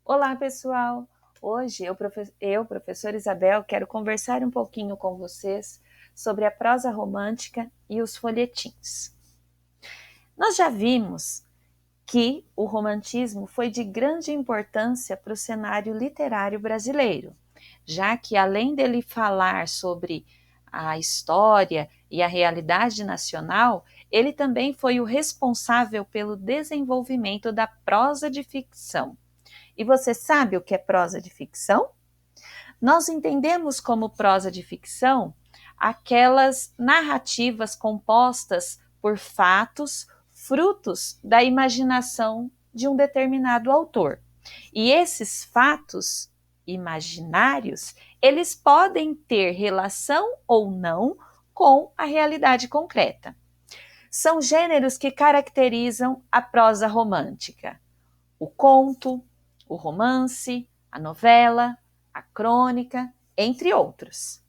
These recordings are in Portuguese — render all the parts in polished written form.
Olá, pessoal! Hoje professora Isabel, quero conversar um pouquinho com vocês sobre a prosa romântica e os folhetins. Nós já vimos que o romantismo foi de grande importância para o cenário literário brasileiro, já que além dele falar sobre a história e a realidade nacional, ele também foi o responsável pelo desenvolvimento da prosa de ficção. E você sabe o que é prosa de ficção? Nós entendemos como prosa de ficção aquelas narrativas compostas por fatos, frutos da imaginação de um determinado autor. E esses fatos imaginários, eles podem ter relação ou não com a realidade concreta. São gêneros que caracterizam a prosa romântica: o conto, o romance, a novela, a crônica, entre outros.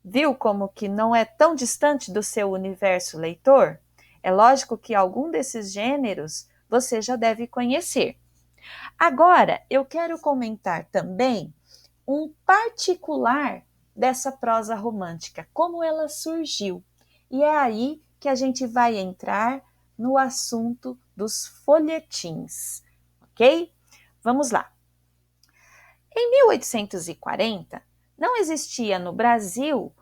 Viu como que não é tão distante do seu universo leitor? É lógico que algum desses gêneros você já deve conhecer. Agora, eu quero comentar também um particular dessa prosa romântica, como ela surgiu. E é aí que a gente vai entrar no assunto dos folhetins, ok? Vamos lá. Em 1840, não existia no Brasil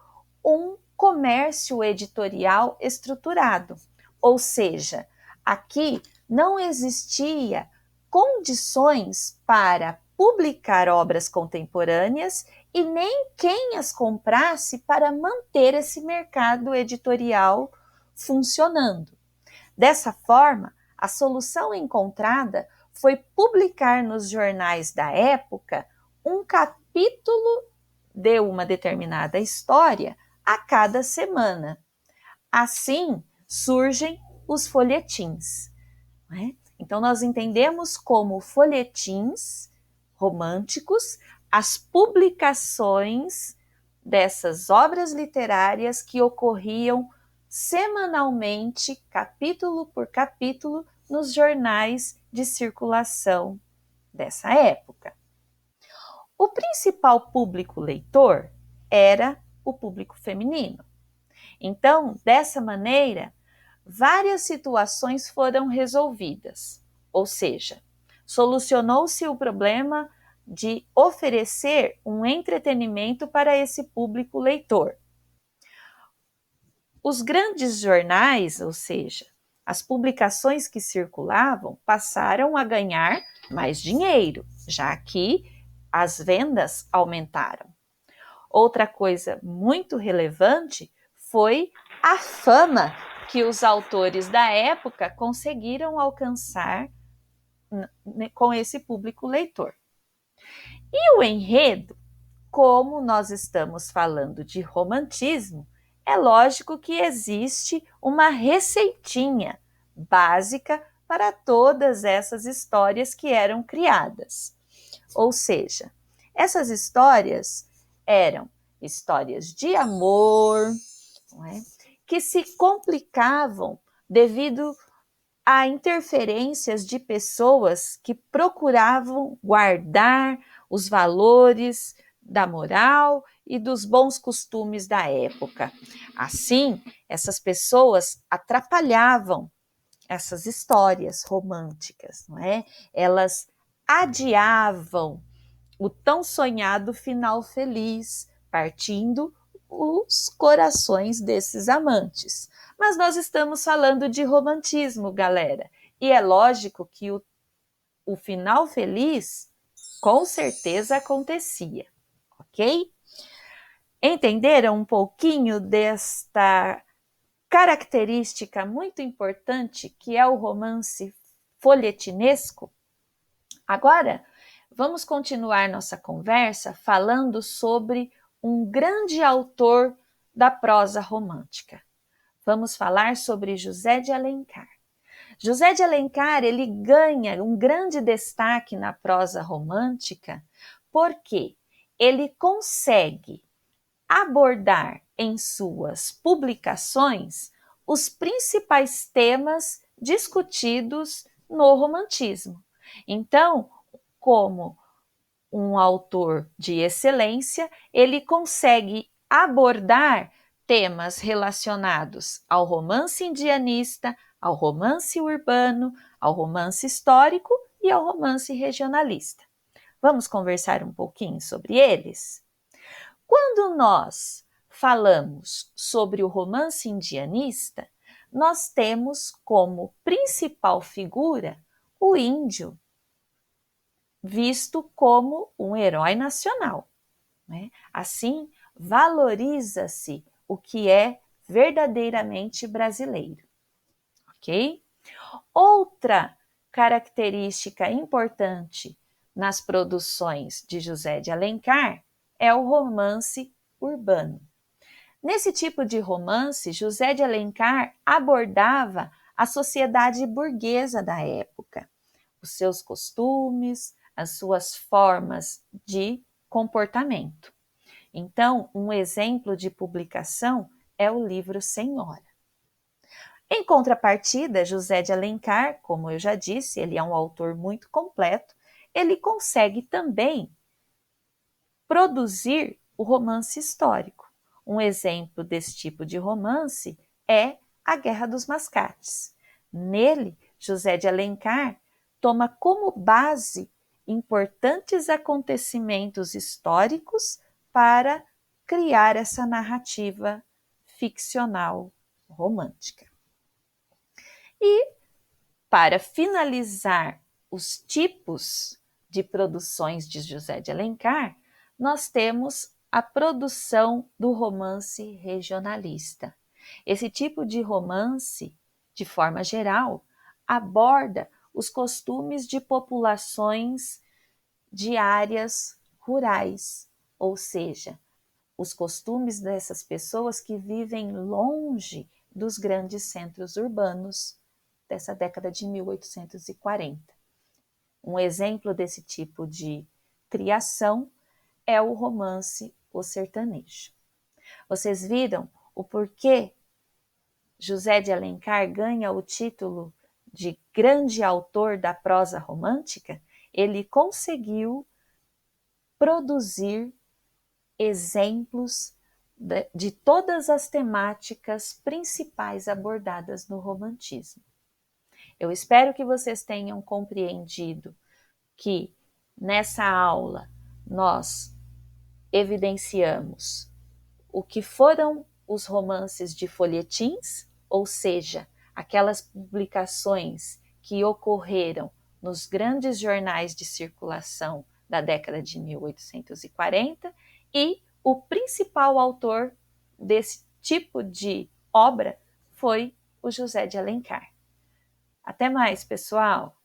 um comércio editorial estruturado, ou seja, aqui não existia condições para publicar obras contemporâneas e nem quem as comprasse para manter esse mercado editorial funcionando. Dessa forma, a solução encontrada foi publicar nos jornais da época um capítulo de uma determinada história a cada semana. Assim surgem os folhetins, né? Então, nós entendemos como folhetins românticos as publicações dessas obras literárias que ocorriam semanalmente, capítulo por capítulo, nos jornais de circulação dessa época. O principal público leitor era o público feminino. Então, dessa maneira, várias situações foram resolvidas, ou seja, solucionou-se o problema de oferecer um entretenimento para esse público leitor. Os grandes jornais, ou seja, as publicações que circulavam, passaram a ganhar mais dinheiro, já que as vendas aumentaram. Outra coisa muito relevante foi a fama que os autores da época conseguiram alcançar com esse público leitor. E o enredo, como nós estamos falando de romantismo, é lógico que existe uma receitinha básica para todas essas histórias que eram criadas. Ou seja, essas histórias eram histórias de amor, não é? Que se complicavam devido a interferências de pessoas que procuravam guardar os valores da moral e dos bons costumes da época. Assim, essas pessoas atrapalhavam essas histórias românticas, não é? Elas adiavam o tão sonhado final feliz, partindo os corações desses amantes. Mas nós estamos falando de romantismo, galera. E é lógico que o final feliz com certeza acontecia, ok? Entenderam um pouquinho desta característica muito importante que é o romance folhetinesco? Agora, vamos continuar nossa conversa falando sobre um grande autor da prosa romântica. Vamos falar sobre José de Alencar. José de Alencar, ele ganha um grande destaque na prosa romântica porque ele consegue abordar em suas publicações os principais temas discutidos no romantismo. Então, como um autor de excelência, ele consegue abordar temas relacionados ao romance indianista, ao romance urbano, ao romance histórico e ao romance regionalista. Vamos conversar um pouquinho sobre eles? Quando nós falamos sobre o romance indianista, nós temos como principal figura o índio, visto como um herói nacional, né? Assim, valoriza-se o que é verdadeiramente brasileiro, ok? Outra característica importante nas produções de José de Alencar é o romance urbano. Nesse tipo de romance, José de Alencar abordava a sociedade burguesa da época, os seus costumes, as suas formas de comportamento. Então, um exemplo de publicação é o livro Senhora. Em contrapartida, José de Alencar, como eu já disse, ele é um autor muito completo, ele consegue também produzir o romance histórico. Um exemplo desse tipo de romance é A Guerra dos Mascates. Nele, José de Alencar toma como base importantes acontecimentos históricos para criar essa narrativa ficcional romântica. E, para finalizar os tipos de produções de José de Alencar, nós temos a produção do romance regionalista. Esse tipo de romance, de forma geral, aborda os costumes de populações de áreas rurais, ou seja, os costumes dessas pessoas que vivem longe dos grandes centros urbanos dessa década de 1840. Um exemplo desse tipo de criação é o romance O Sertanejo. Vocês viram o porquê José de Alencar ganha o título de grande autor da prosa romântica? Ele conseguiu produzir exemplos de todas as temáticas principais abordadas no romantismo. Eu espero que vocês tenham compreendido que nessa aula nós evidenciamos o que foram os romances de folhetins, ou seja, aquelas publicações que ocorreram nos grandes jornais de circulação da década de 1840 e o principal autor desse tipo de obra foi o José de Alencar. Até mais, pessoal!